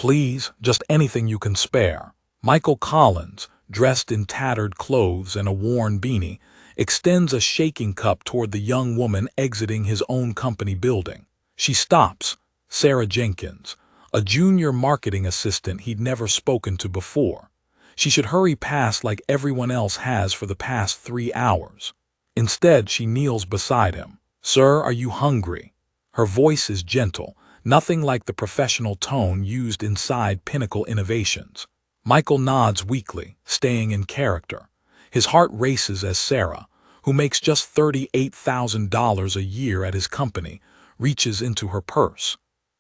Please, just anything you can spare. Michael Collins, dressed in tattered clothes and a worn beanie, extends a shaking cup toward the young woman exiting his own company building. She stops. Sarah Jenkins, a junior marketing assistant he'd never spoken to before. She should hurry past like everyone else has for the past 3 hours. Instead, she kneels beside him. "Sir, are you hungry?" Her voice is gentle, nothing like the professional tone used inside Pinnacle Innovations. Michael nods weakly, staying in character. His heart races as Sarah, who makes just $38,000 a year at his company, reaches into her purse.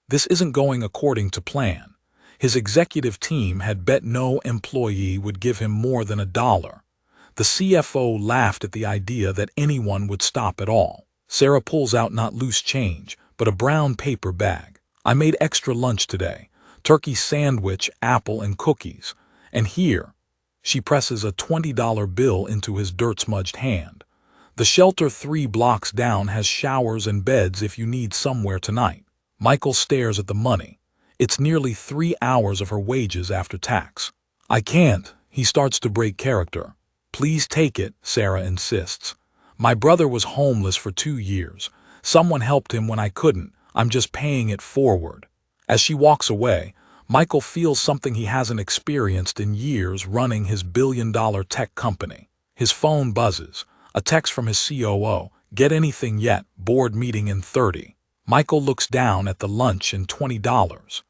This isn't going according to plan. His executive team had bet no employee would give him more than $1. The CFO laughed at the idea that anyone would stop at all. Sarah pulls out not loose change, but a brown paper bag. "I made extra lunch today. Turkey sandwich, apple, and cookies. And here." She presses a $20 bill into his dirt-smudged hand. "The shelter 3 blocks down has showers and beds if you need somewhere tonight." Michael stares at the money. It's nearly 3 hours of her wages after tax. "I can't." He starts to break character. "Please take it," Sarah insists. "My brother was homeless for 2 years. Someone helped him when I couldn't. I'm just paying it forward." As she walks away, Michael feels something he hasn't experienced in years running his billion-dollar tech company. His phone buzzes. A text from his COO. "Get anything yet? Board meeting in 30. Michael looks down at the lunch and $20.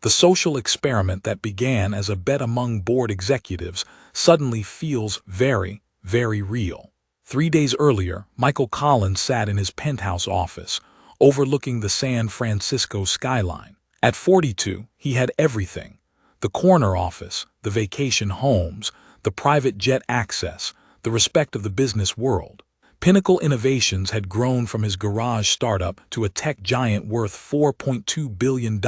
The social experiment that began as a bet among board executives suddenly feels very, very real. 3 days earlier, Michael Collins sat in his penthouse office, overlooking the San Francisco skyline. At 42, he had everything: the corner office, the vacation homes, the private jet access, the respect of the business world. Pinnacle Innovations had grown from his garage startup to a tech giant worth $4.2 billion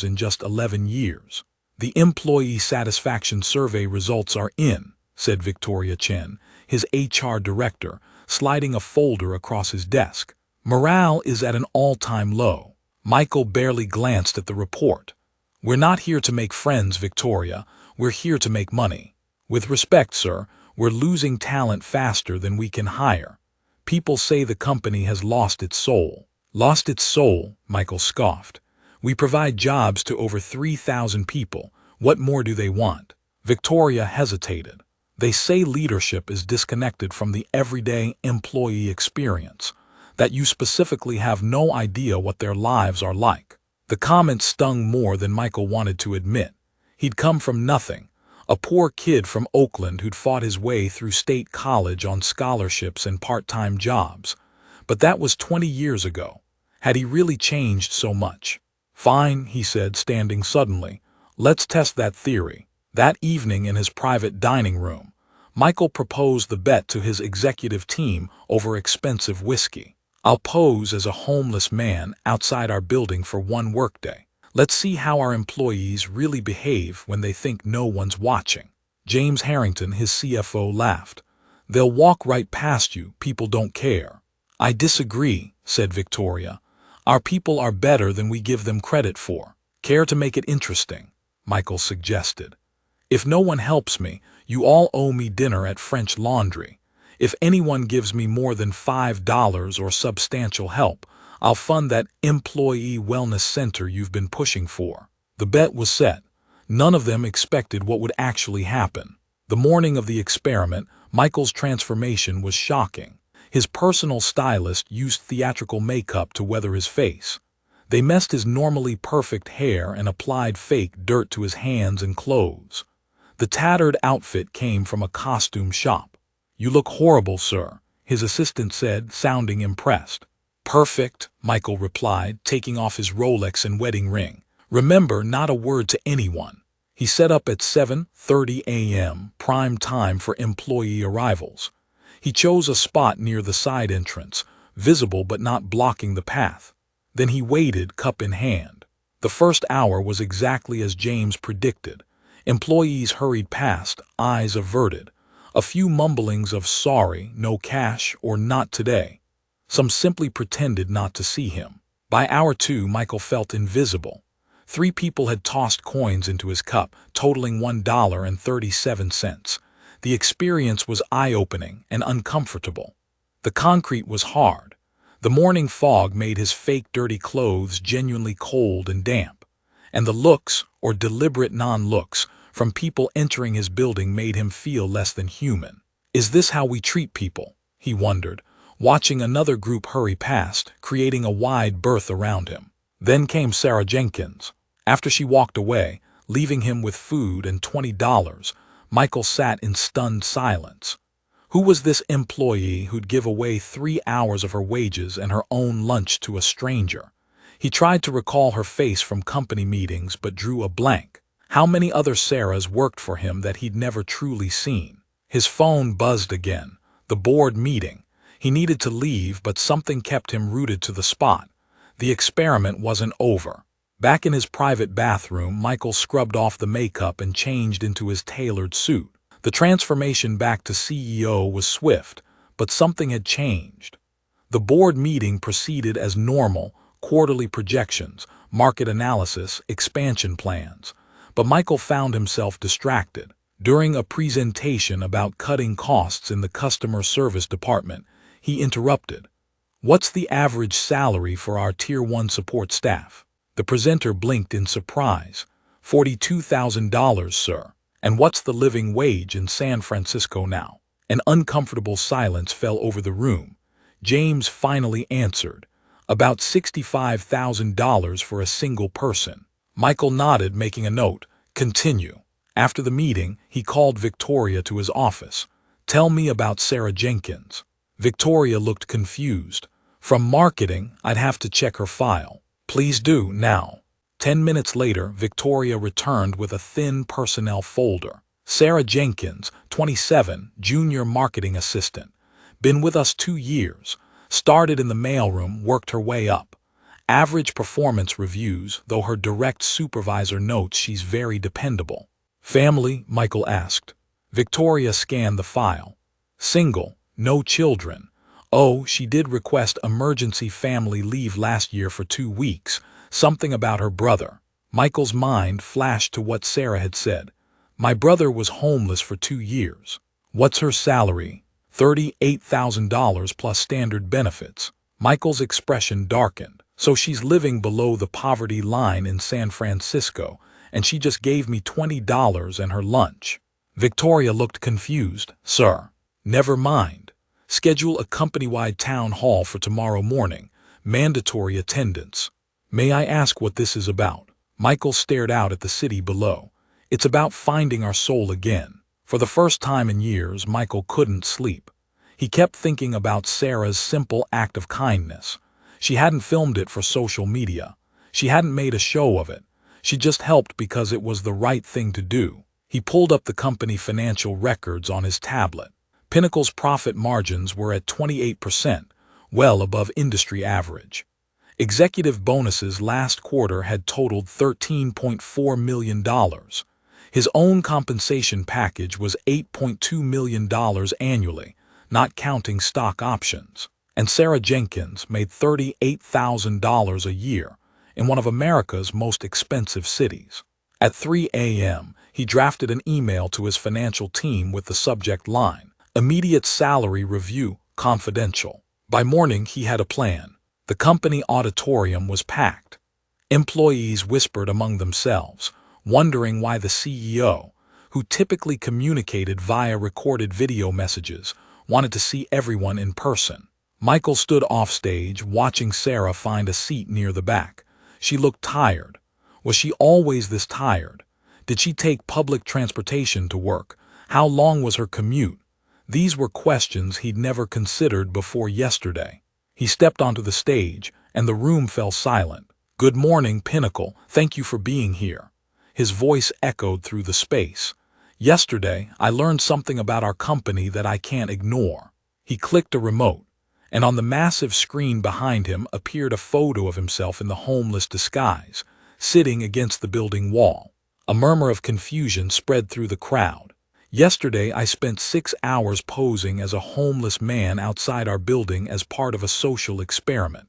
in just 11 years. "The employee satisfaction survey results are in," said Victoria Chen, his HR director, sliding a folder across his desk. "Morale is at an all-time low." Michael barely glanced at the report. "We're not here to make friends, Victoria. We're here to make money. With respect, sir, we're losing talent faster than we can hire. People say the company has lost its soul." "Lost its soul?" Michael scoffed. "We provide jobs to over 3,000 people. What more do they want?" Victoria hesitated. "They say leadership is disconnected from the everyday employee experience, that you specifically have no idea what their lives are like." The comment stung more than Michael wanted to admit. He'd come from nothing, a poor kid from Oakland who'd fought his way through state college on scholarships and part-time jobs. But that was 20 years ago. Had he really changed so much? "Fine," he said, standing suddenly. "Let's test that theory." That evening in his private dining room, Michael proposed the bet to his executive team over expensive whiskey. "I'll pose as a homeless man outside our building for 1 workday. Let's see how our employees really behave when they think no one's watching." James Harrington, his CFO, laughed. "They'll walk right past you. People don't care." "I disagree," said Victoria. "Our people are better than we give them credit for." "Care to make it interesting?" Michael suggested. "If no one helps me, you all owe me dinner at French Laundry. If anyone gives me more than $5 or substantial help, I'll fund that employee wellness center you've been pushing for." The bet was set. None of them expected what would actually happen. The morning of the experiment, Michael's transformation was shocking. His personal stylist used theatrical makeup to weather his face. They messed his normally perfect hair and applied fake dirt to his hands and clothes. The tattered outfit came from a costume shop. "You look horrible, sir," his assistant said, sounding impressed. "Perfect," Michael replied, taking off his Rolex and wedding ring. "Remember, not a word to anyone." He set up at 7:30 a.m., prime time for employee arrivals. He chose a spot near the side entrance, visible but not blocking the path. Then he waited, cup in hand. The first hour was exactly as James predicted. Employees hurried past, eyes averted. A few mumblings of "sorry, no cash," or "not today." Some simply pretended not to see him. By hour 2, Michael felt invisible. 3 people had tossed coins into his cup, totaling $1.37. The experience was eye-opening and uncomfortable. The concrete was hard. The morning fog made his fake dirty clothes genuinely cold and damp. And the looks, or deliberate non-looks, from people entering his building made him feel less than human. Is this how we treat people? He wondered, watching another group hurry past, creating a wide berth around him. Then came Sarah Jenkins. After she walked away, leaving him with food and $20, Michael sat in stunned silence. Who was this employee who'd give away 3 hours of her wages and her own lunch to a stranger? He tried to recall her face from company meetings but drew a blank. How many other Sarahs worked for him that he'd never truly seen? His phone buzzed again. The board meeting. He needed to leave, but something kept him rooted to the spot. The experiment wasn't over. Back in his private bathroom, Michael scrubbed off the makeup and changed into his tailored suit. The transformation back to CEO was swift, but something had changed. The board meeting proceeded as normal, quarterly projections, market analysis, expansion plans. But Michael found himself distracted. During a presentation about cutting costs in the customer service department, he interrupted. "What's the average salary for our Tier 1 support staff?" The presenter blinked in surprise. $42,000, sir. And what's the living wage in San Francisco now? An uncomfortable silence fell over the room. James finally answered. About $65,000 for a single person. Michael nodded, making a note. Continue. After the meeting, he called Victoria to his office. "Tell me about Sarah Jenkins." Victoria looked confused. "From marketing, I'd have to check her file." "Please do, now." 10 minutes later, Victoria returned with a thin personnel folder. Sarah Jenkins, 27, junior marketing assistant. Been with us 2 years. Started in the mailroom, worked her way up. Average performance reviews, though her direct supervisor notes she's very dependable. "Family?" Michael asked. Victoria scanned the file. "Single, no children. Oh, she did request emergency family leave last year for 2 weeks. Something about her brother." Michael's mind flashed to what Sarah had said. "My brother was homeless for 2 years. What's her salary?" $38,000 plus standard benefits. Michael's expression darkened. "So she's living below the poverty line in San Francisco, and she just gave me $20 and her lunch." Victoria looked confused. "Sir." "Never mind. Schedule a company-wide town hall for tomorrow morning. Mandatory attendance." "May I ask what this is about?" Michael stared out at the city below. "It's about finding our soul again." For the first time in years, Michael couldn't sleep. He kept thinking about Sarah's simple act of kindness. She hadn't filmed it for social media. She hadn't made a show of it. She just helped because it was the right thing to do. He pulled up the company financial records on his tablet. Pinnacle's profit margins were at 28%, well above industry average. Executive bonuses last quarter had totaled $13.4 million. His own compensation package was $8.2 million annually, not counting stock options. And Sarah Jenkins made $38,000 a year in one of America's most expensive cities. At 3 a.m., he drafted an email to his financial team with the subject line, "Immediate salary review, confidential." By morning, he had a plan. The company auditorium was packed. Employees whispered among themselves, wondering why the CEO, who typically communicated via recorded video messages, wanted to see everyone in person. Michael stood offstage, watching Sarah find a seat near the back. She looked tired. Was she always this tired? Did she take public transportation to work? How long was her commute? These were questions he'd never considered before yesterday. He stepped onto the stage, and the room fell silent. "Good morning, Pinnacle. Thank you for being here." His voice echoed through the space. "Yesterday, I learned something about our company that I can't ignore." He clicked a remote, and on the massive screen behind him appeared a photo of himself in the homeless disguise, sitting against the building wall. A murmur of confusion spread through the crowd. "Yesterday, I spent 6 hours posing as a homeless man outside our building as part of a social experiment.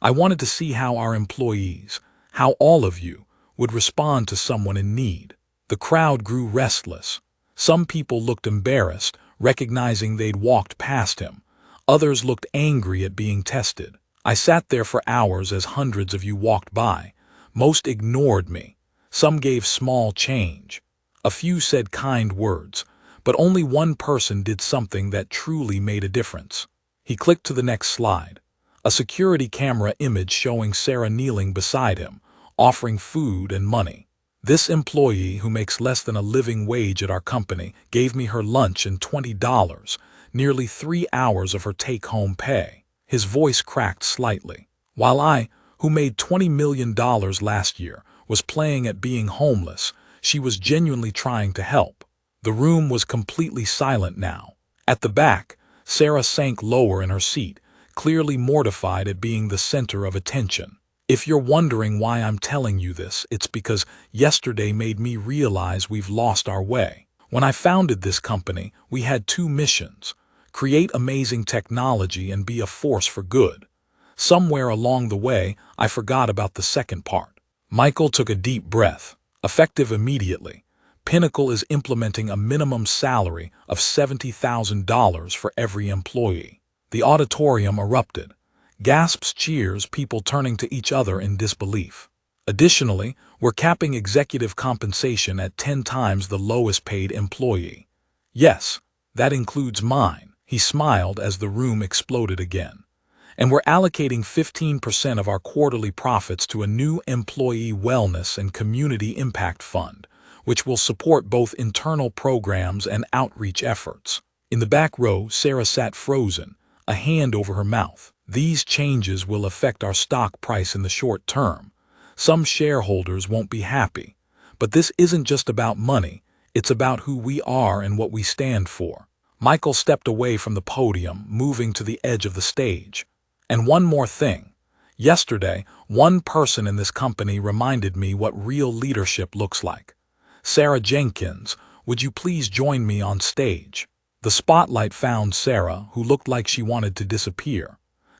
I wanted to see how our employees, how all of you, would respond to someone in need. The crowd grew restless. Some people looked embarrassed, recognizing they'd walked past him. Others looked angry at being tested. I sat there for hours as hundreds of you walked by. Most ignored me. Some gave small change. A few said kind words, but only one person did something that truly made a difference. He clicked to the next slide. A security camera image showing Sarah kneeling beside him, offering food and money. This employee, who makes less than a living wage at our company, gave me her lunch and $20, nearly 3 hours of her take-home pay. His voice cracked slightly. While I, who made $20 million last year, was playing at being homeless, she was genuinely trying to help. The room was completely silent now. At the back, Sarah sank lower in her seat, clearly mortified at being the center of attention. If you're wondering why I'm telling you this, it's because yesterday made me realize we've lost our way. When I founded this company, we had 2 missions: create amazing technology and be a force for good. Somewhere along the way, I forgot about the second part. Michael took a deep breath. Effective immediately, Pinnacle is implementing a minimum salary of $70,000 for every employee. The auditorium erupted. Gasps, cheers, people turning to each other in disbelief. Additionally, we're capping executive compensation at 10 times the lowest paid employee. Yes, that includes mine. He smiled as the room exploded again. And we're allocating 15% of our quarterly profits to a new employee wellness and community impact fund, which will support both internal programs and outreach efforts. In the back row, Sarah sat frozen, a hand over her mouth. These changes will affect our stock price in the short term. Some shareholders won't be happy. But this isn't just about money, it's about who we are and what we stand for. Michael stepped away from the podium, moving to the edge of the stage. And one more thing. Yesterday, one person in this company reminded me what real leadership looks like. Sarah Jenkins, would you please join me on stage? The spotlight found Sarah, who looked like she wanted to disappear.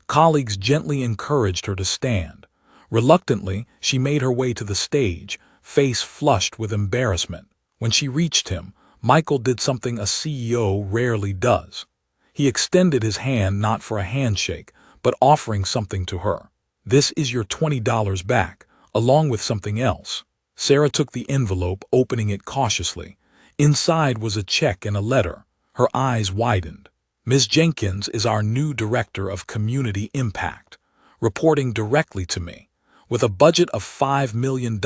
Colleagues gently encouraged her to stand. Reluctantly, she made her way to the stage, face flushed with embarrassment. When she reached him, Michael did something a CEO rarely does. He extended his hand not for a handshake, but offering something to her. This is your $20 back, along with something else. Sarah took the envelope, opening it cautiously. Inside was a check and a letter. Her eyes widened. Ms. Jenkins is our new Director of Community Impact, reporting directly to me, with a budget of $5 million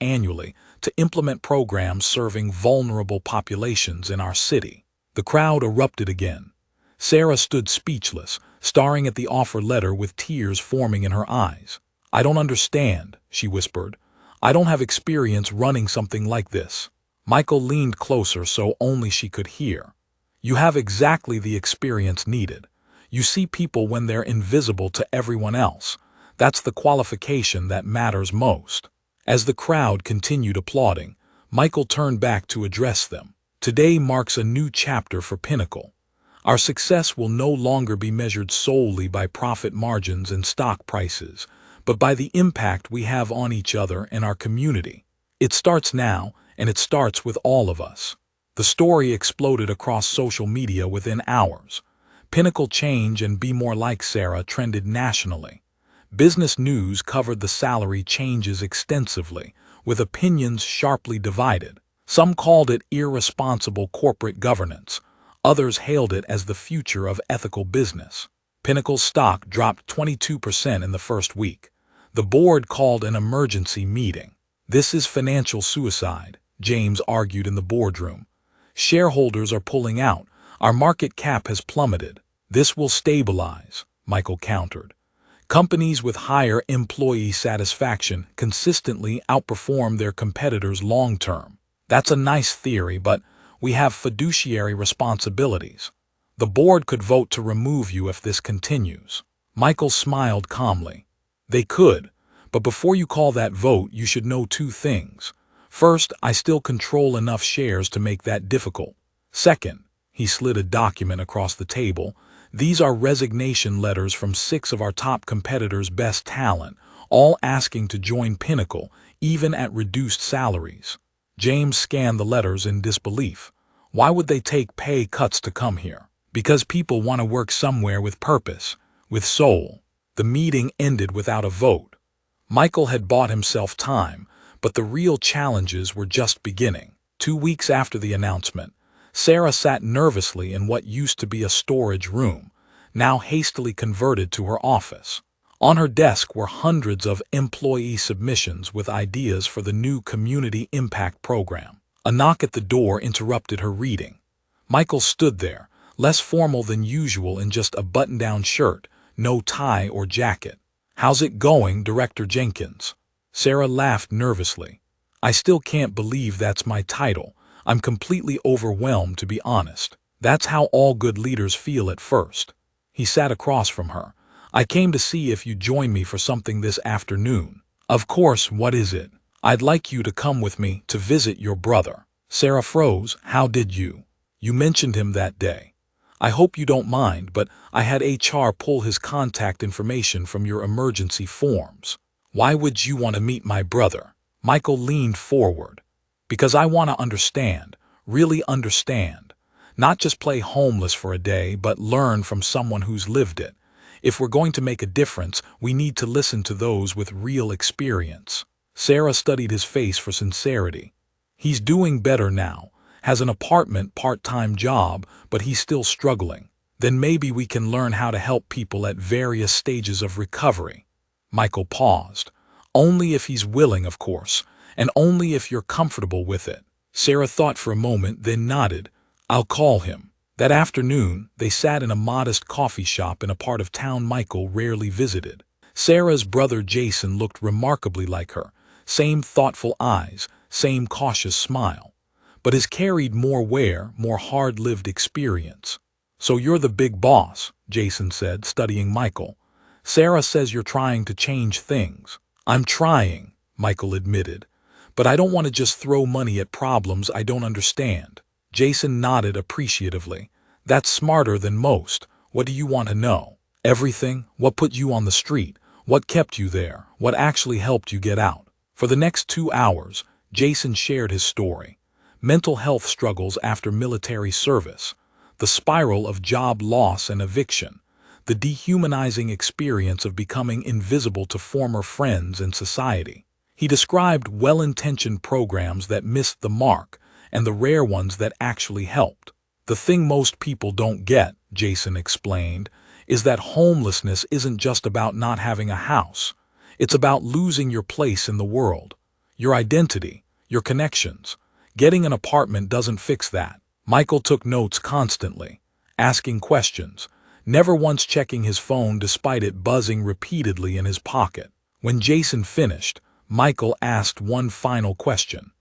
annually to implement programs serving vulnerable populations in our city. The crowd erupted again. Sarah stood speechless, staring at the offer letter with tears forming in her eyes. I don't understand, she whispered. I don't have experience running something like this. Michael leaned closer so only she could hear. You have exactly the experience needed. You see people when they're invisible to everyone else. That's the qualification that matters most. As the crowd continued applauding, Michael turned back to address them. Today marks a new chapter for Pinnacle. Our success will no longer be measured solely by profit margins and stock prices, but by the impact we have on each other and our community. It starts now, and it starts with all of us. The story exploded across social media within hours. Pinnacle Change and Be More Like Sarah trended nationally. Business News covered the salary changes extensively, with opinions sharply divided. Some called it irresponsible corporate governance. Others hailed it as the future of ethical business. Pinnacle's stock dropped 22% in the first week. The board called an emergency meeting. This is financial suicide, James argued in the boardroom. Shareholders are pulling out. Our market cap has plummeted. This will stabilize, Michael countered. Companies with higher employee satisfaction consistently outperform their competitors long-term. That's a nice theory, but we have fiduciary responsibilities. The board could vote to remove you if this continues. Michael smiled calmly. They could, but before you call that vote, you should know 2 things. First, I still control enough shares to make that difficult. Second, he slid a document across the table. These are resignation letters from 6 of our top competitors' best talent, all asking to join Pinnacle, even at reduced salaries. James scanned the letters in disbelief. Why would they take pay cuts to come here? Because people want to work somewhere with purpose, with soul. The meeting ended without a vote. Michael had bought himself time, but the real challenges were just beginning. 2 weeks after the announcement, Sarah sat nervously in what used to be a storage room, now hastily converted to her office. On her desk were hundreds of employee submissions with ideas for the new Community Impact Program. A knock at the door interrupted her reading. Michael stood there, less formal than usual in just a button-down shirt, no tie or jacket. "How's it going, Director Jenkins?" Sarah laughed nervously. "I still can't believe that's my title. I'm completely overwhelmed, to be honest. That's how all good leaders feel at first." He sat across from her. "I came to see if you'd join me for something this afternoon." "Of course, what is it?" "I'd like you to come with me to visit your brother." Sarah froze. "How did you?" "You mentioned him that day. I hope you don't mind, but I had HR pull his contact information from your emergency forms." "Why would you want to meet my brother?" Michael leaned forward. "Because I want to understand, really understand. Not just play homeless for a day, but learn from someone who's lived it. If we're going to make a difference, we need to listen to those with real experience." Sarah studied his face for sincerity. "He's doing better now, has an apartment, part-time job, but he's still struggling. Then maybe we can learn how to help people at various stages of recovery." Michael paused. "Only if he's willing, of course, and only if you're comfortable with it." Sarah thought for a moment, then nodded. "I'll call him." That afternoon, they sat in a modest coffee shop in a part of town Michael rarely visited. Sarah's brother Jason looked remarkably like her. Same thoughtful eyes, same cautious smile. But his carried more wear, more hard-lived experience. "So you're the big boss," Jason said, studying Michael. "Sarah says you're trying to change things." "I'm trying," Michael admitted. "But I don't want to just throw money at problems I don't understand." Jason nodded appreciatively. "That's smarter than most. What do you want to know?" "Everything. What put you on the street? What kept you there? What actually helped you get out?" For the next 2 hours, Jason shared his story. Mental health struggles after military service, the spiral of job loss and eviction, the dehumanizing experience of becoming invisible to former friends and society. He described well-intentioned programs that missed the mark and the rare ones that actually helped. "The thing most people don't get," Jason explained, "is that homelessness isn't just about not having a house. It's about losing your place in the world, your identity, your connections. Getting an apartment doesn't fix that." Michael took notes constantly, asking questions, never once checking his phone despite it buzzing repeatedly in his pocket. When Jason finished, Michael asked one final question.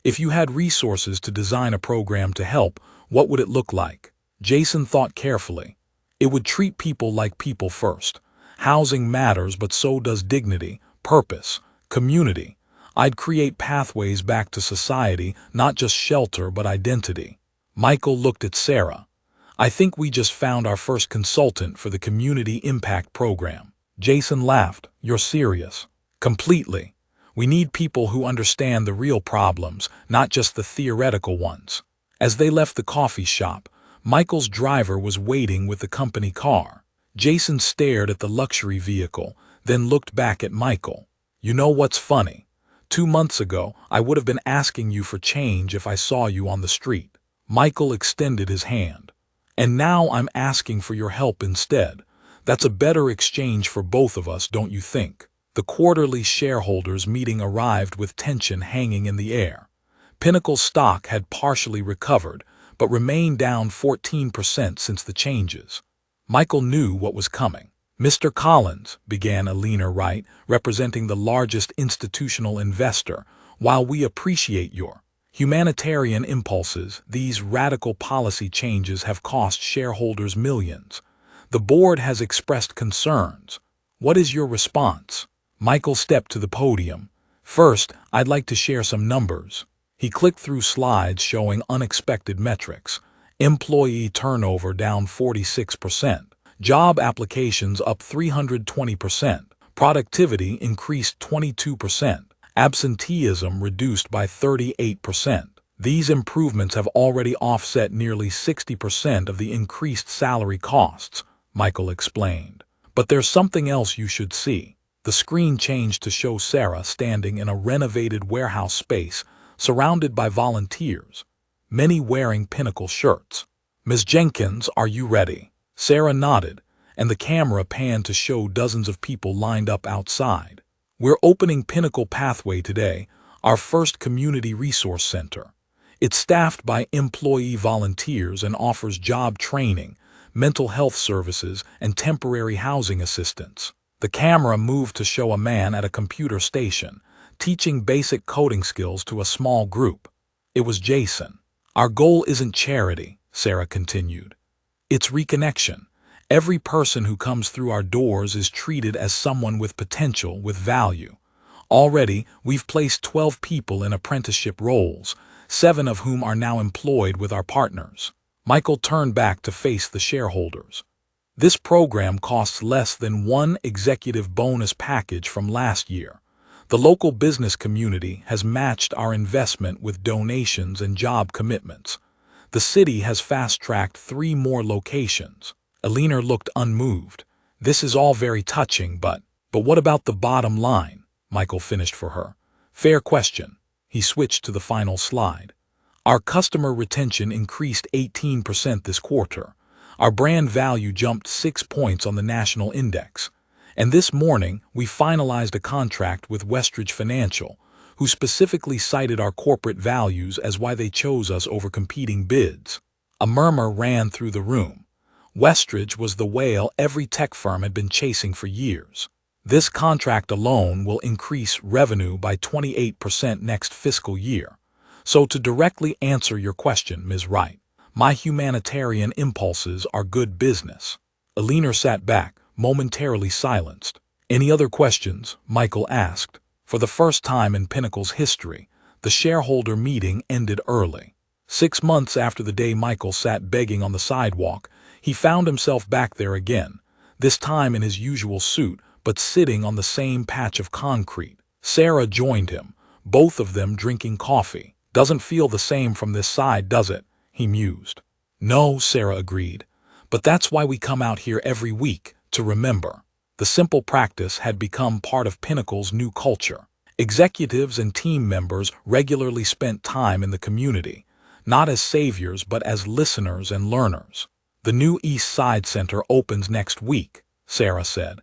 "If you had resources to design a program to help, what would it look like?" Jason thought carefully. "It would treat people like people first. Housing matters, but so does dignity, purpose, community. I'd create pathways back to society, not just shelter but identity." Michael looked at Sarah. "I think we just found our first consultant for the Community Impact Program." Jason laughed. "You're serious?" "Completely. We need people who understand the real problems, not just the theoretical ones." As they left the coffee shop, Michael's driver was waiting with the company car. Jason stared at the luxury vehicle, then looked back at Michael. "You know what's funny? 2 months ago, I would have been asking you for change if I saw you on the street." Michael extended his hand. "And now I'm asking for your help instead. That's a better exchange for both of us, don't you think?" The quarterly shareholders' meeting arrived with tension hanging in the air. Pinnacle stock had partially recovered, but remained down 14% since the changes. Michael knew what was coming. "Mr. Collins," began Alina Wright, representing the largest institutional investor, "while we appreciate your humanitarian impulses, these radical policy changes have cost shareholders millions. The board has expressed concerns. What is your response?" Michael stepped to the podium. "First, I'd like to share some numbers." He clicked through slides showing unexpected metrics. Employee turnover down 46%. Job applications up 320%. Productivity increased 22%. Absenteeism reduced by 38%. These improvements have already offset nearly 60% of the increased salary costs, Michael explained. But there's something else you should see. The screen changed to show Sarah standing in a renovated warehouse space, surrounded by volunteers, many wearing Pinnacle shirts. "Ms. Jenkins, are you ready?" Sarah nodded, and the camera panned to show dozens of people lined up outside. "We're opening Pinnacle Pathway today, our first community resource center. It's staffed by employee volunteers and offers job training, mental health services, and temporary housing assistance." The camera moved to show a man at a computer station, teaching basic coding skills to a small group. It was Jason. "Our goal isn't charity," Sarah continued. "It's reconnection. Every person who comes through our doors is treated as someone with potential, with value. Already, we've placed 12 people in apprenticeship roles, 7 of whom are now employed with our partners." Michael turned back to face the shareholders. "This program costs less than one executive bonus package from last year. The local business community has matched our investment with donations and job commitments. The city has fast-tracked 3 more locations." Alina looked unmoved. "This is all very touching, but what about the bottom line?" Michael finished for her. "Fair question." He switched to the final slide. "Our customer retention increased 18% this quarter. Our brand value jumped 6 points on the national index. And this morning, we finalized a contract with Westridge Financial, who specifically cited our corporate values as why they chose us over competing bids." A murmur ran through the room. Westridge was the whale every tech firm had been chasing for years. "This contract alone will increase revenue by 28% next fiscal year. So to directly answer your question, Ms. Wright, my humanitarian impulses are good business." Alina sat back, momentarily silenced. "Any other questions?" Michael asked. For the first time in Pinnacle's history, the shareholder meeting ended early. 6 months after the day Michael sat begging on the sidewalk, he found himself back there again, this time in his usual suit, but sitting on the same patch of concrete. Sarah joined him, both of them drinking coffee. "Doesn't feel the same from this side, does it?" he mused. "No," Sarah agreed. "But that's why we come out here every week, to remember." The simple practice had become part of Pinnacle's new culture. Executives and team members regularly spent time in the community, not as saviors but as listeners and learners. "The new East Side Center opens next week," Sarah said.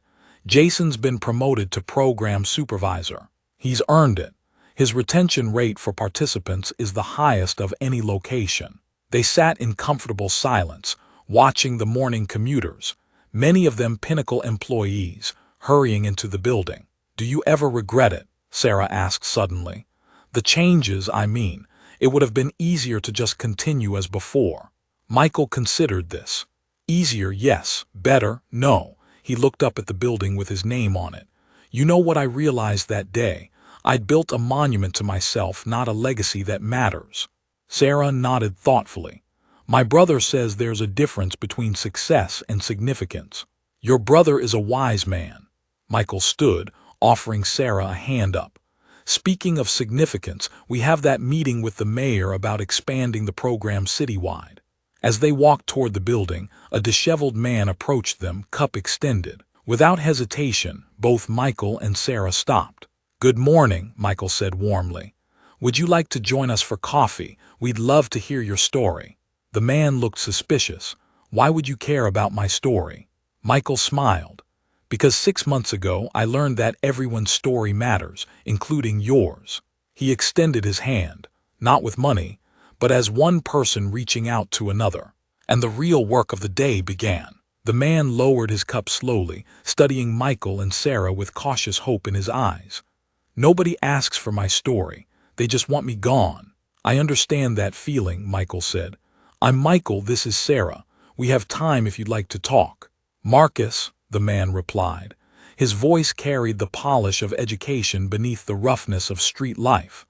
"Jason's been promoted to program supervisor. He's earned it. His retention rate for participants is the highest of any location." They sat in comfortable silence, watching the morning commuters, many of them Pinnacle employees, hurrying into the building. "Do you ever regret it?" Sarah asked suddenly. "The changes, I mean. It would have been easier to just continue as before." Michael considered this. Easier, yes. Better, no. He looked up at the building with his name on it. "You know what I realized that day? I'd built a monument to myself, not a legacy that matters." Sarah nodded thoughtfully. "My brother says there's a difference between success and significance." "Your brother is a wise man." Michael stood, offering Sarah a hand up. "Speaking of significance, we have that meeting with the mayor about expanding the program citywide." As they walked toward the building, a disheveled man approached them, cup extended. Without hesitation, both Michael and Sarah stopped. "Good morning," Michael said warmly. "Would you like to join us for coffee? We'd love to hear your story." The man looked suspicious. "Why would you care about my story?" Michael smiled. "Because 6 months ago I learned that everyone's story matters, including yours." He extended his hand, not with money, but as one person reaching out to another. And the real work of the day began. The man lowered his cup slowly, studying Michael and Sarah with cautious hope in his eyes. "Nobody asks for my story. They just want me gone." "I understand that feeling," Michael said. "I'm Michael, this is Sarah. We have time if you'd like to talk." "Marcus," the man replied. His voice carried the polish of education beneath the roughness of street life.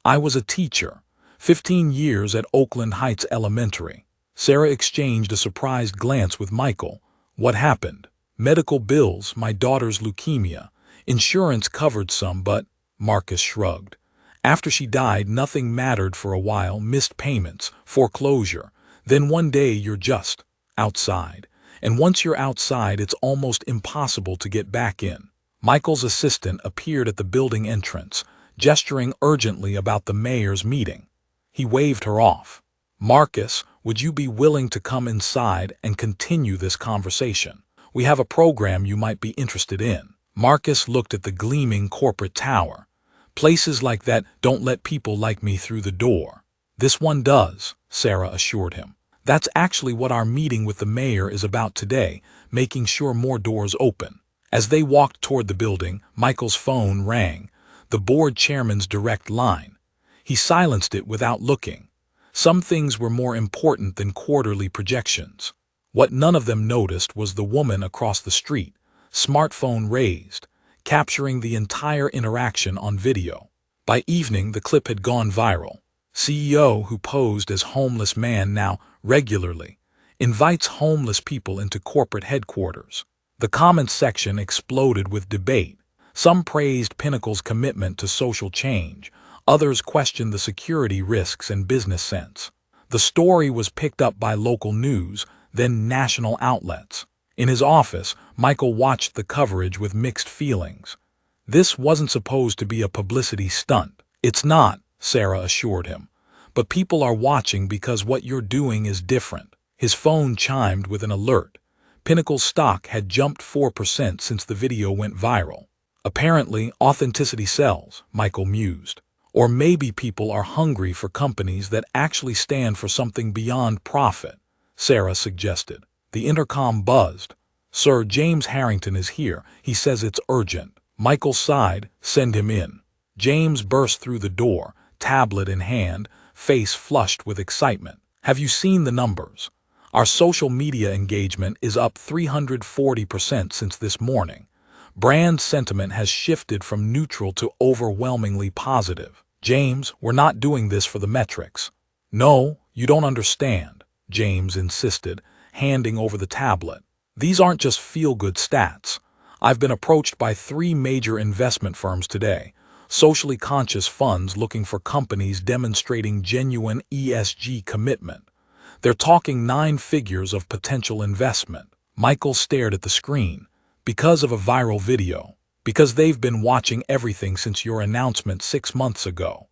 "I was a teacher, 15 years at Oakland Heights Elementary." Sarah exchanged a surprised glance with Michael. "What happened?" "Medical bills, my daughter's leukemia. Insurance covered some, but..." Marcus shrugged. After she died, nothing mattered for a while, missed payments, foreclosure. Then one day you're just outside. And once you're outside, it's almost impossible to get back in. Michael's assistant appeared at the building entrance, gesturing urgently about the mayor's meeting. He waved her off. Marcus, would you be willing to come inside and continue this conversation? We have a program you might be interested in. Marcus looked at the gleaming corporate tower. Places like that don't let people like me through the door. This one does, Sarah assured him. That's actually what our meeting with the mayor is about today, making sure more doors open. As they walked toward the building, Michael's phone rang, the board chairman's direct line. He silenced it without looking. Some things were more important than quarterly projections. What none of them noticed was the woman across the street, smartphone raised, capturing the entire interaction on video. By evening, the clip had gone viral. CEO who posed as homeless man now regularly invites homeless people into corporate headquarters. The comments section exploded with debate. Some praised Pinnacle's commitment to social change. Others questioned the security risks and business sense. The story was picked up by local news, then national outlets. In his office, Michael watched the coverage with mixed feelings. This wasn't supposed to be a publicity stunt. It's not, Sarah assured him. But people are watching because what you're doing is different. His phone chimed with an alert. Pinnacle's stock had jumped 4% since the video went viral. Apparently, authenticity sells, Michael mused. Or maybe people are hungry for companies that actually stand for something beyond profit, Sarah suggested. The intercom buzzed. Sir James Harrington is here. He says it's urgent. Michael sighed. Send him in. James burst through the door, tablet in hand, face flushed with excitement. Have you seen the numbers? Our social media engagement is up 340% since this morning. Brand sentiment has shifted from neutral to overwhelmingly positive. James, we're not doing this for the metrics. No, you don't understand, James insisted, handing over the tablet. These aren't just feel-good stats. I've been approached by 3 major investment firms today, socially conscious funds looking for companies demonstrating genuine ESG commitment. They're talking 9 figures of potential investment. Michael stared at the screen. Because of a viral video. Because they've been watching everything since your announcement 6 months ago.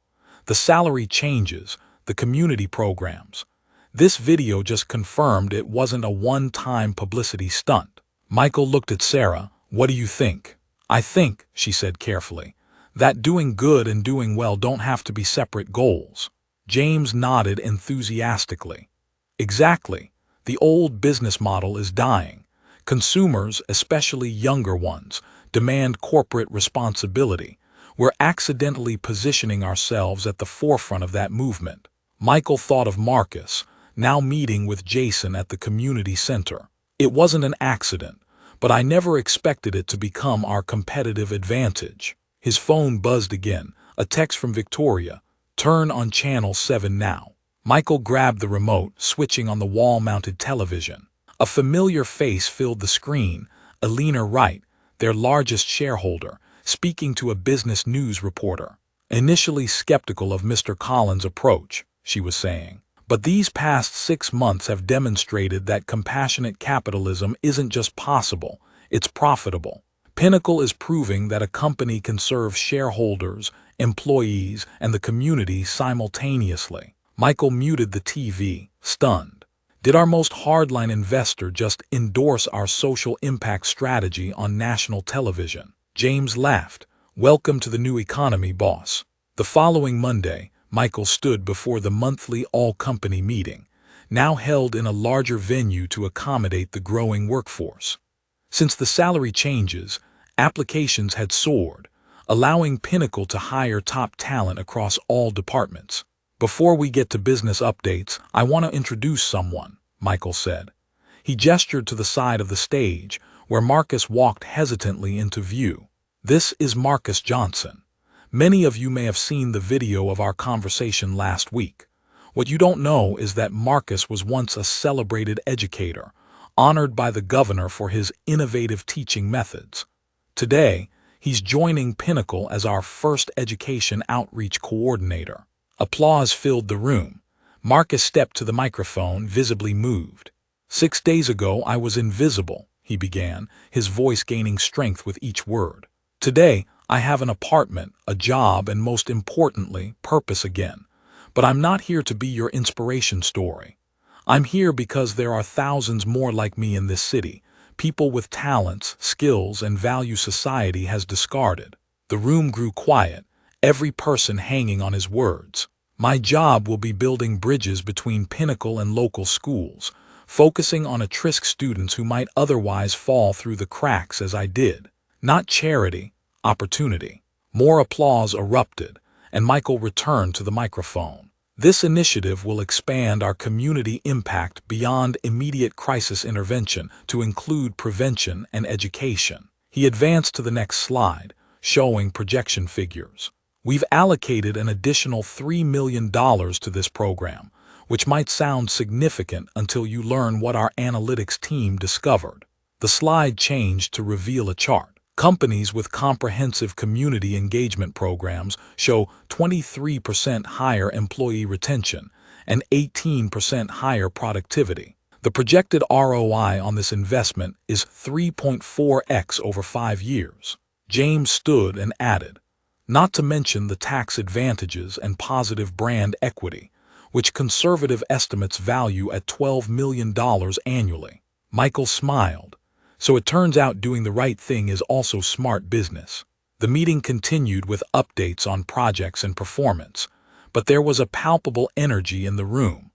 The salary changes, the community programs. This video just confirmed it wasn't a one-time publicity stunt. Michael looked at Sarah. What do you think? I think, she said carefully, that doing good and doing well don't have to be separate goals. James nodded enthusiastically. Exactly. The old business model is dying. Consumers, especially younger ones, demand corporate responsibility. We're accidentally positioning ourselves at the forefront of that movement. Michael thought of Marcus, now meeting with Jason at the community center. It wasn't an accident, but I never expected it to become our competitive advantage. His phone buzzed again, a text from Victoria. Turn on channel 7 now. Michael grabbed the remote, switching on the wall-mounted television. A familiar face filled the screen, Alina Wright, their largest shareholder, speaking to a business news reporter. Initially skeptical of Mr. Collins' approach, she was saying. But these past 6 months have demonstrated that compassionate capitalism isn't just possible, it's profitable. Pinnacle is proving that a company can serve shareholders, employees, and the community simultaneously. Michael muted the TV, stunned. Did our most hardline investor just endorse our social impact strategy on national television? James laughed. Welcome to the new economy, boss. The following Monday, Michael stood before the monthly all-company meeting, now held in a larger venue to accommodate the growing workforce. Since the salary changes, applications had soared, allowing Pinnacle to hire top talent across all departments. Before we get to business updates, I want to introduce someone, Michael said. He gestured to the side of the stage, where Marcus walked hesitantly into view. This is Marcus Johnson. Many of you may have seen the video of our conversation last week. What you don't know is that Marcus was once a celebrated educator, honored by the governor for his innovative teaching methods. Today, He's joining Pinnacle as our first education outreach coordinator. Applause filled the room. Marcus stepped to the microphone, visibly moved. 6 days ago, I was invisible, he began, his voice gaining strength with each word. Today, I have an apartment, a job, and most importantly, purpose again. But I'm not here to be your inspiration story. I'm here because there are thousands more like me in this city, people with talents, skills, and values society has discarded. The room grew quiet, every person hanging on his words. My job will be building bridges between Pinnacle and local schools, focusing on at-risk students who might otherwise fall through the cracks as I did. Not charity, opportunity. More applause erupted, and Michael returned to the microphone. This initiative will expand our community impact beyond immediate crisis intervention to include prevention and education. He advanced to the next slide, showing projection figures. We've allocated an additional $3 million to this program, which might sound significant until you learn what our analytics team discovered. The slide changed to reveal a chart. Companies with comprehensive community engagement programs show 23% higher employee retention and 18% higher productivity. The projected ROI on this investment is 3.4x over 5 years. James stood and added, not to mention the tax advantages and positive brand equity, which conservative estimates value at $12 million annually. Michael smiled. So it turns out doing the right thing is also smart business. The meeting continued with updates on projects and performance, but there was a palpable energy in the room,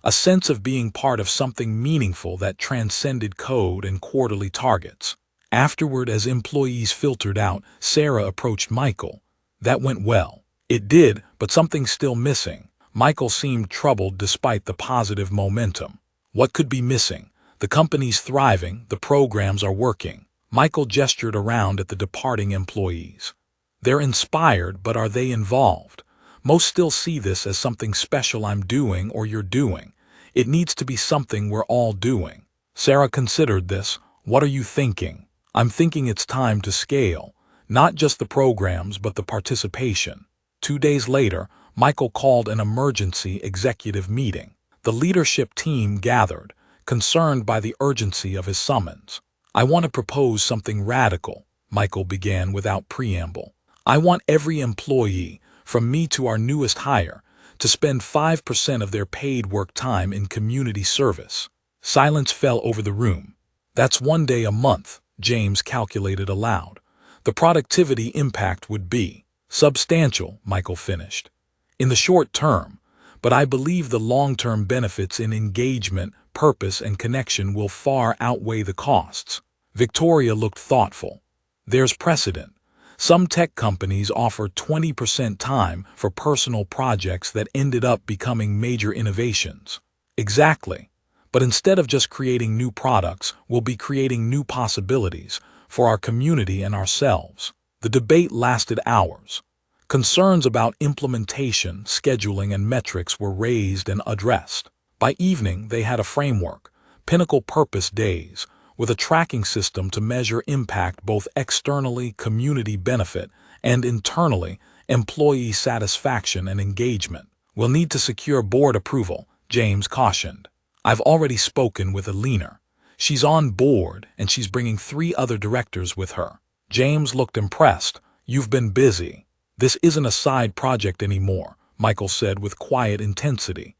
a sense of being part of something meaningful that transcended code and quarterly targets. Afterward, as employees filtered out, Sarah approached Michael. That went well. It did, but something's still missing. Michael seemed troubled despite the positive momentum. What could be missing? The company's thriving, the programs are working. Michael gestured around at the departing employees. They're inspired, but are they involved? Most still see this as something special I'm doing or you're doing. It needs to be something we're all doing. Sarah considered this. What are you thinking? I'm thinking it's time to scale. Not just the programs, but the participation. 2 days later, Michael called an emergency executive meeting. The leadership team gathered, concerned by the urgency of his summons. I want to propose something radical, Michael began without preamble. I want every employee, from me to our newest hire, to spend 5% of their paid work time in community service. Silence fell over the room. That's 1 day a month, James calculated aloud. The productivity impact would be substantial, Michael finished. In the short term, but I believe the long-term benefits in engagement, purpose, and connection will far outweigh the costs. Victoria looked thoughtful. There's precedent. Some tech companies offer 20% time for personal projects that ended up becoming major innovations. Exactly. But instead of just creating new products, we'll be creating new possibilities for our community and ourselves. The debate lasted hours. Concerns about implementation, scheduling, and metrics were raised and addressed. By evening, they had a framework, Pinnacle Purpose Days, with a tracking system to measure impact both externally, community benefit, and internally, employee satisfaction and engagement. We'll need to secure board approval, James cautioned. I've already spoken with Alina. She's on board, and she's bringing 3 other directors with her. James looked impressed. You've been busy. This isn't a side project anymore, Michael said with quiet intensity.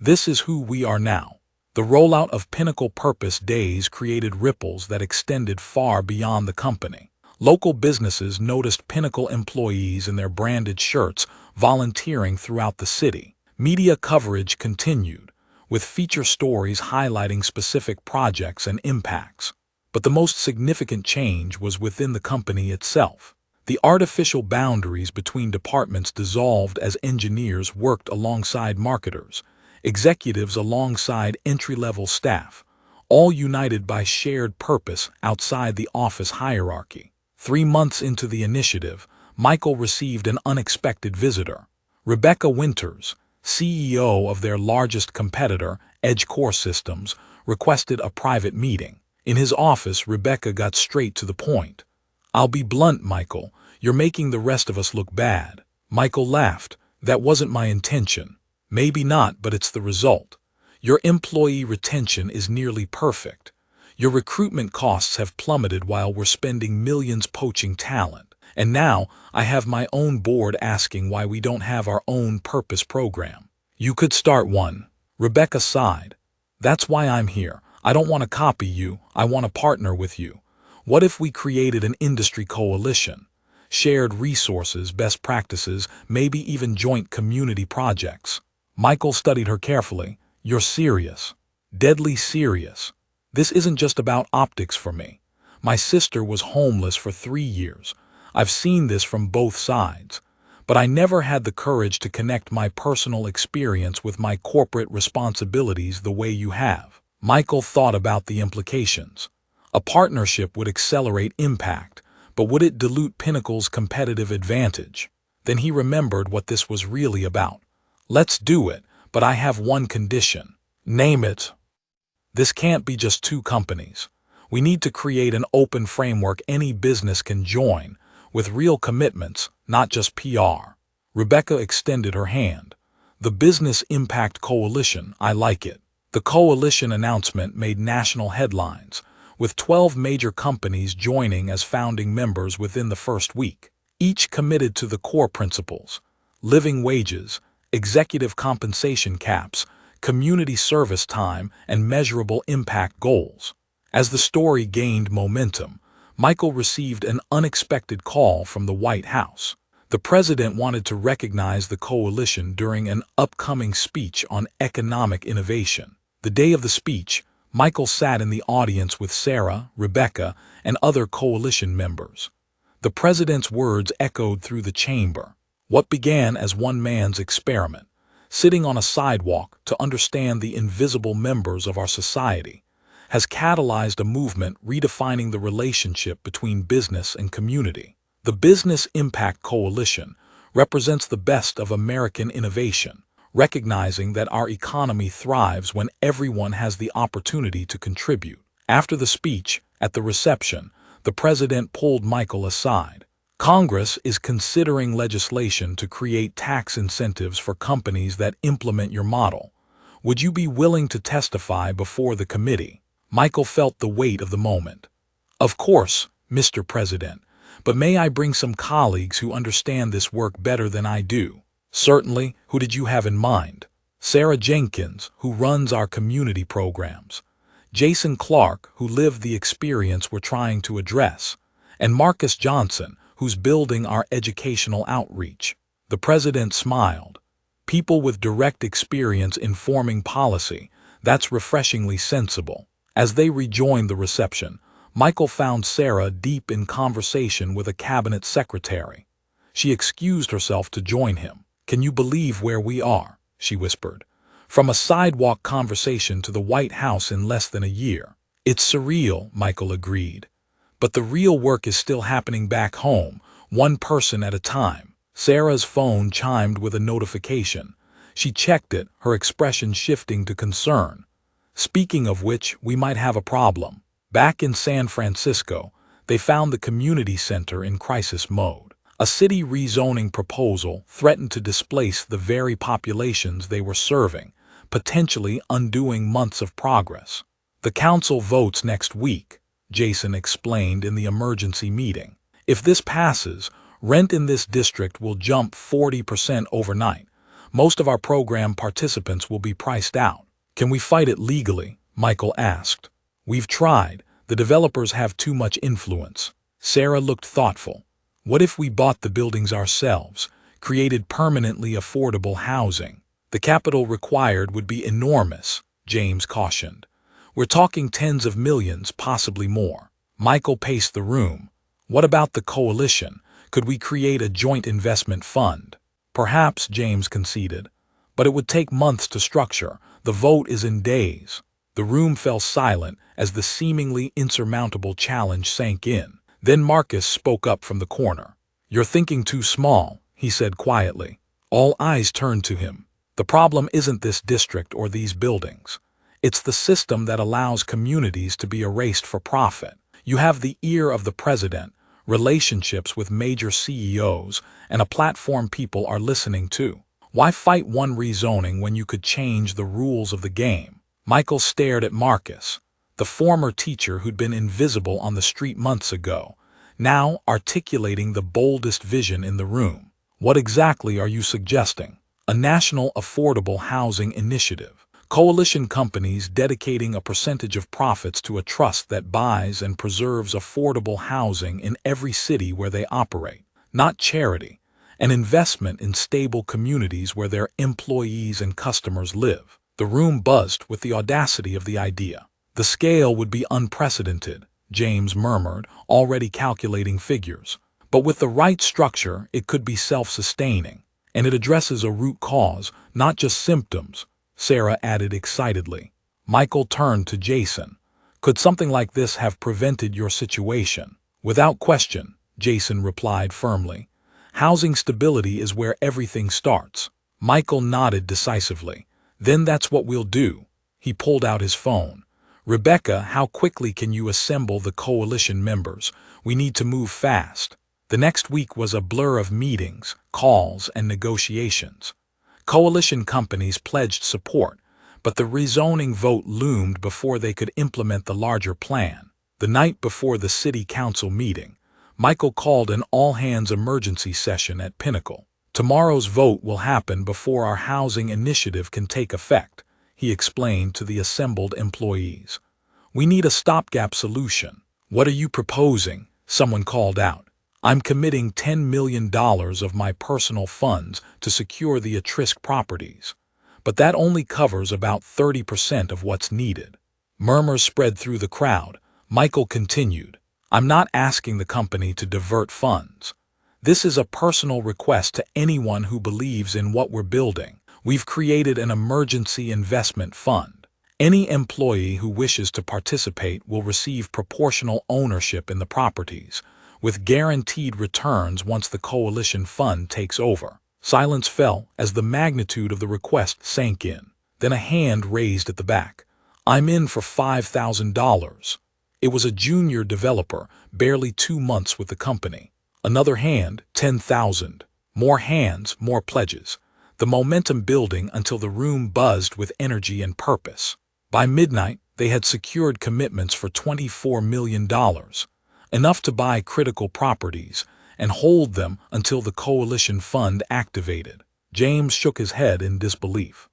This is who we are now. The rollout of Pinnacle Purpose Days created ripples that extended far beyond the company. Local businesses noticed Pinnacle employees in their branded shirts volunteering throughout the city. Media coverage continued, with feature stories highlighting specific projects and impacts. But the most significant change was within the company itself. The artificial boundaries between departments dissolved as engineers worked alongside marketers, executives alongside entry-level staff, all united by shared purpose outside the office hierarchy. 3 months into the initiative, Michael received an unexpected visitor. Rebecca Winters, CEO of their largest competitor, Edge Core Systems, requested a private meeting. In his office, Rebecca got straight to the point. I'll be blunt, Michael. You're making the rest of us look bad. Michael laughed. That wasn't my intention. Maybe not, but it's the result. Your employee retention is nearly perfect. Your recruitment costs have plummeted while we're spending millions poaching talent. And now I have my own board asking why we don't have our own purpose program. You could start one. Rebecca sighed. That's why I'm here. I don't want to copy you. I want to partner with you. What if we created an industry coalition? Shared resources, best practices, maybe even joint community projects. Michael studied her carefully. You're serious. Deadly serious. This isn't just about optics for me. My sister was homeless for 3 years. I've seen this from both sides. But I never had the courage to connect my personal experience with my corporate responsibilities the way you have. Michael thought about the implications. A partnership would accelerate impact, but would it dilute Pinnacle's competitive advantage? Then he remembered what this was really about. Let's do it, but I have one condition. Name it. This can't be just 2 companies. We need to create an open framework any business can join, with real commitments, not just PR. Rebecca extended her hand. The Business Impact Coalition, I like it. The coalition announcement made national headlines, with 12 major companies joining as founding members within the first week. Each committed to the core principles: living wages, executive compensation caps, community service time, and measurable impact goals. As the story gained momentum, Michael received an unexpected call from the White House. The president wanted to recognize the coalition during an upcoming speech on economic innovation. The day of the speech, Michael sat in the audience with Sarah, Rebecca, and other coalition members. The president's words echoed through the chamber. What began as one man's experiment, sitting on a sidewalk to understand the invisible members of our society, has catalyzed a movement redefining the relationship between business and community. The Business Impact Coalition represents the best of American innovation, recognizing that our economy thrives when everyone has the opportunity to contribute. After the speech, at the reception, the president pulled Michael aside. Congress is considering legislation to create tax incentives for companies that implement your model. Would you be willing to testify before the committee? Michael felt the weight of the moment. Of course, Mr. President, but may I bring some colleagues who understand this work better than I do? Certainly. Who did you have in mind? Sarah Jenkins, who runs our community programs. Jason Clark, who lived the experience we're trying to address. And Marcus Johnson, who's building our educational outreach. The president smiled. People with direct experience informing policy, that's refreshingly sensible. As they rejoined the reception, Michael found Sarah deep in conversation with a cabinet secretary. She excused herself to join him. Can you believe where we are? She whispered. From a sidewalk conversation to the White House in less than a year. It's surreal, Michael agreed. But the real work is still happening back home, one person at a time. Sarah's phone chimed with a notification. She checked it, her expression shifting to concern. Speaking of which, we might have a problem. Back in San Francisco, they found the community center in crisis mode. A city rezoning proposal threatened to displace the very populations they were serving, potentially undoing months of progress. The council votes next week, Jason explained in the emergency meeting. If this passes, rent in this district will jump 40% overnight. Most of our program participants will be priced out. Can we fight it legally? Michael asked. We've tried. The developers have too much influence. Sarah looked thoughtful. What if we bought the buildings ourselves, created permanently affordable housing? The capital required would be enormous, James cautioned. We're talking tens of millions, possibly more. Michael paced the room. What about the coalition? Could we create a joint investment fund? Perhaps, James conceded. But it would take months to structure. The vote is in days. The room fell silent as the seemingly insurmountable challenge sank in. Then Marcus spoke up from the corner. You're thinking too small, he said quietly. All eyes turned to him. The problem isn't this district or these buildings. It's the system that allows communities to be erased for profit. You have the ear of the president, relationships with major CEOs, and a platform people are listening to. Why fight one rezoning when you could change the rules of the game? Michael stared at Marcus, the former teacher who'd been invisible on the street months ago, now articulating the boldest vision in the room. What exactly are you suggesting? A national affordable housing initiative. Coalition companies dedicating a percentage of profits to a trust that buys and preserves affordable housing in every city where they operate. Not charity, an investment in stable communities where their employees and customers live. The room buzzed with the audacity of the idea. The scale would be unprecedented, James murmured, already calculating figures. But with the right structure, it could be self-sustaining. And it addresses a root cause, not just symptoms, Sarah added excitedly. Michael turned to Jason. Could something like this have prevented your situation? Without question, Jason replied firmly. Housing stability is where everything starts. Michael nodded decisively. Then that's what we'll do. He pulled out his phone. Rebecca, how quickly can you assemble the coalition members? We need to move fast. The next week was a blur of meetings, calls, and negotiations. Coalition companies pledged support, but the rezoning vote loomed before they could implement the larger plan. The night before the city council meeting, Michael called an all-hands emergency session at Pinnacle. Tomorrow's vote will happen before our housing initiative can take effect, he explained to the assembled employees. We need a stopgap solution. What are you proposing? Someone called out. I'm committing $10 million of my personal funds to secure the at-risk properties. But that only covers about 30% of what's needed. Murmurs spread through the crowd. Michael continued, I'm not asking the company to divert funds. This is a personal request to anyone who believes in what we're building. We've created an emergency investment fund. Any employee who wishes to participate will receive proportional ownership in the properties, with guaranteed returns once the coalition fund takes over. Silence fell as the magnitude of the request sank in. Then a hand raised at the back. I'm in for $5,000. It was a junior developer, barely 2 months with the company. Another hand, 10,000. More hands, more pledges. The momentum building until the room buzzed with energy and purpose. By midnight, they had secured commitments for $24 million. Enough to buy critical properties and hold them until the coalition fund activated. James shook his head in disbelief.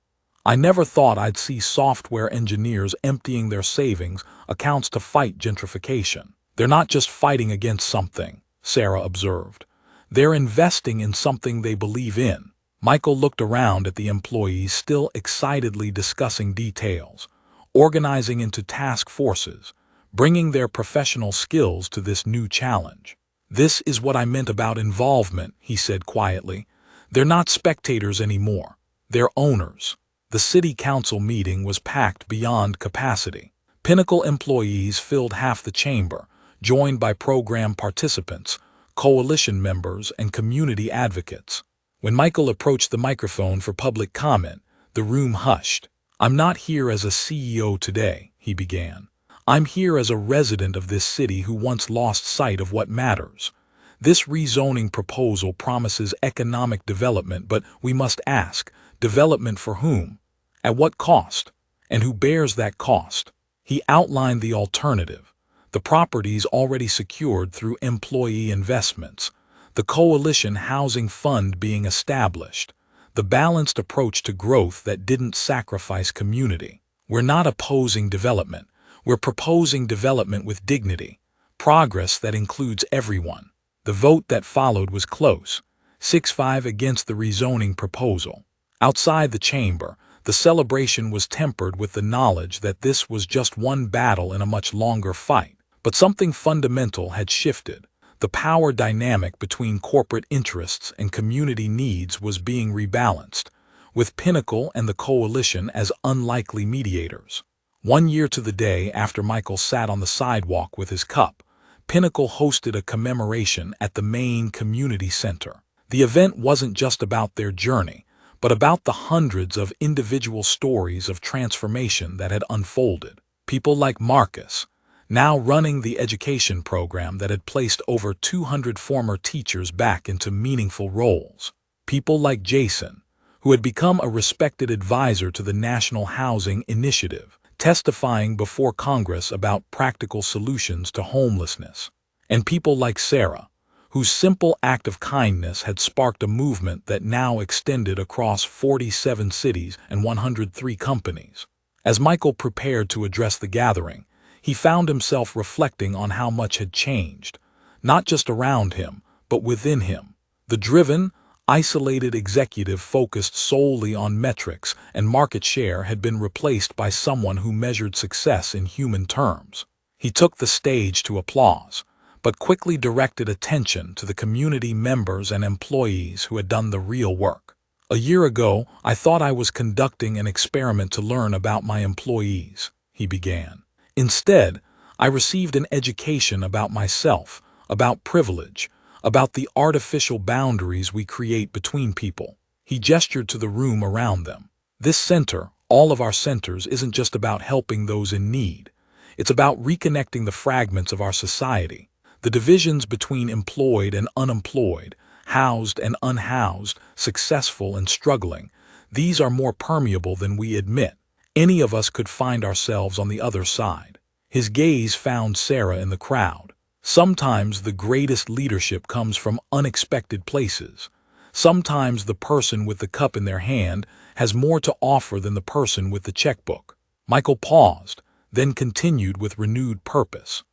I never thought I'd see software engineers emptying their savings accounts to fight gentrification. They're not just fighting against something, Sarah observed. They're investing in something they believe in. Michael looked around at the employees still excitedly discussing details, organizing into task forces, bringing their professional skills to this new challenge. This is what I meant about involvement, he said quietly. They're not spectators anymore. They're owners. The city council meeting was packed beyond capacity. Pinnacle employees filled half the chamber, joined by program participants, coalition members, and community advocates. When Michael approached the microphone for public comment, the room hushed. I'm not here as a CEO today, he began. I'm here as a resident of this city who once lost sight of what matters. This rezoning proposal promises economic development, but we must ask, development for whom? At what cost? And who bears that cost? He outlined the alternative. The properties already secured through employee investments, the coalition housing fund being established, the balanced approach to growth that didn't sacrifice community. We're not opposing development. We're proposing development with dignity, progress that includes everyone. The vote that followed was close, 6-5 against the rezoning proposal. Outside the chamber, the celebration was tempered with the knowledge that this was just one battle in a much longer fight. But something fundamental had shifted. The power dynamic between corporate interests and community needs was being rebalanced, with Pinnacle and the coalition as unlikely mediators. 1 year to the day after Michael sat on the sidewalk with his cup, Pinnacle hosted a commemoration at the main community center. The event wasn't just about their journey, but about the hundreds of individual stories of transformation that had unfolded. People like Marcus, now running the education program that had placed over 200 former teachers back into meaningful roles. People like Jason, who had become a respected advisor to the National Housing Initiative, testifying before Congress about practical solutions to homelessness. And people like Sarah, whose simple act of kindness had sparked a movement that now extended across 47 cities and 103 companies. As Michael prepared to address the gathering, he found himself reflecting on how much had changed, not just around him, but within him. The driven, isolated executive focused solely on metrics and market share had been replaced by someone who measured success in human terms. He took the stage to applause, but quickly directed attention to the community members and employees who had done the real work. "A year ago, I thought I was conducting an experiment to learn about my employees," he began. "Instead, I received an education about myself, about privilege, about the artificial boundaries we create between people." He gestured to the room around them. "This center, all of our centers, isn't just about helping those in need. It's about reconnecting the fragments of our society, the divisions between employed and unemployed, housed and unhoused, successful and struggling. These are more permeable than we admit. Any of us could find ourselves on the other side." His gaze found Sarah in the crowd. Sometimes the greatest leadership comes from unexpected places. Sometimes the person with the cup in their hand has more to offer than the person with the checkbook. Michael paused, then continued with renewed purpose.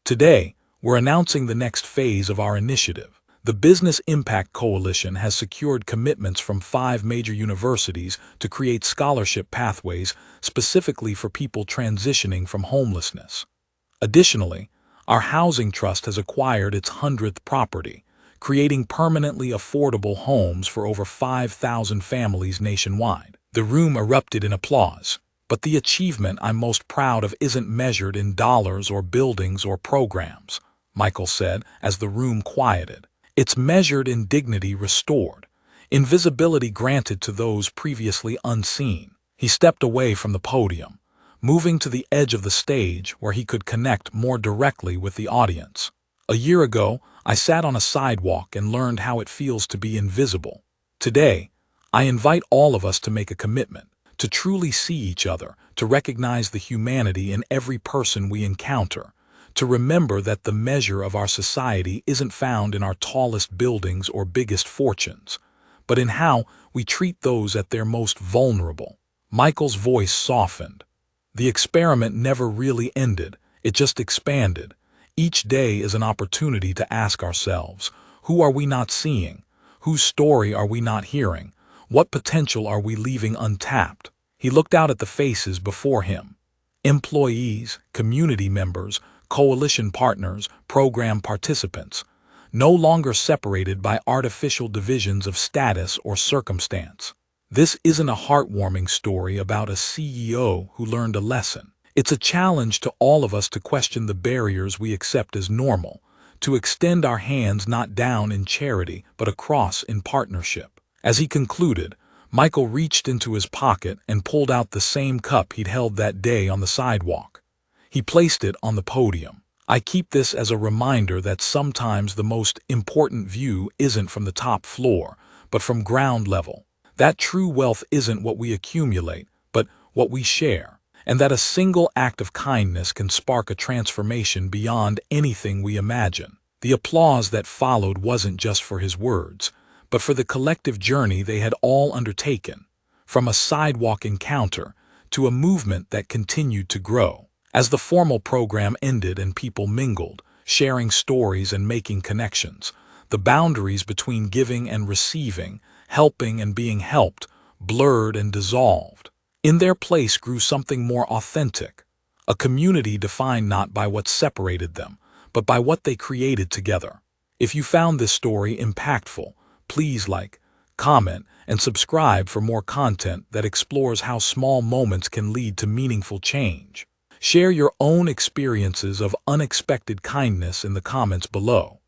"Today, we're announcing the next phase of our initiative. The Business Impact Coalition has secured commitments from 5 major universities to create scholarship pathways specifically for people transitioning from homelessness. Additionally, our housing trust has acquired its 100th property, creating permanently affordable homes for over 5,000 families nationwide." The room erupted in applause. "But the achievement I'm most proud of isn't measured in dollars or buildings or programs," Michael said as the room quieted. "It's measured in dignity restored, in visibility granted to those previously unseen." He stepped away from the podium, moving to the edge of the stage where he could connect more directly with the audience. "A year ago, I sat on a sidewalk and learned how it feels to be invisible. Today, I invite all of us to make a commitment, to truly see each other, to recognize the humanity in every person we encounter, to remember that the measure of our society isn't found in our tallest buildings or biggest fortunes, but in how we treat those at their most vulnerable." Michael's voice softened. The experiment never really ended, it just expanded. Each day is an opportunity to ask ourselves, who are we not seeing? Whose story are we not hearing? What potential are we leaving untapped? He looked out at the faces before him. Employees, community members, coalition partners, program participants, no longer separated by artificial divisions of status or circumstance. This isn't a heartwarming story about a CEO who learned a lesson. It's a challenge to all of us to question the barriers we accept as normal, to extend our hands not down in charity but across in partnership. As he concluded, Michael reached into his pocket and pulled out the same cup he'd held that day on the sidewalk. He placed it on the podium. "I keep this as a reminder that sometimes the most important view isn't from the top floor, but from ground level. That true wealth isn't what we accumulate, but what we share, and that a single act of kindness can spark a transformation beyond anything we imagine." The applause that followed wasn't just for his words, but for the collective journey they had all undertaken, from a sidewalk encounter to a movement that continued to grow. As the formal program ended and people mingled, sharing stories and making connections, the boundaries between giving and receiving, helping and being helped, blurred and dissolved. In their place grew something more authentic, a community defined not by what separated them, but by what they created together. If you found this story impactful, please like, comment, and subscribe for more content that explores how small moments can lead to meaningful change. Share your own experiences of unexpected kindness in the comments below.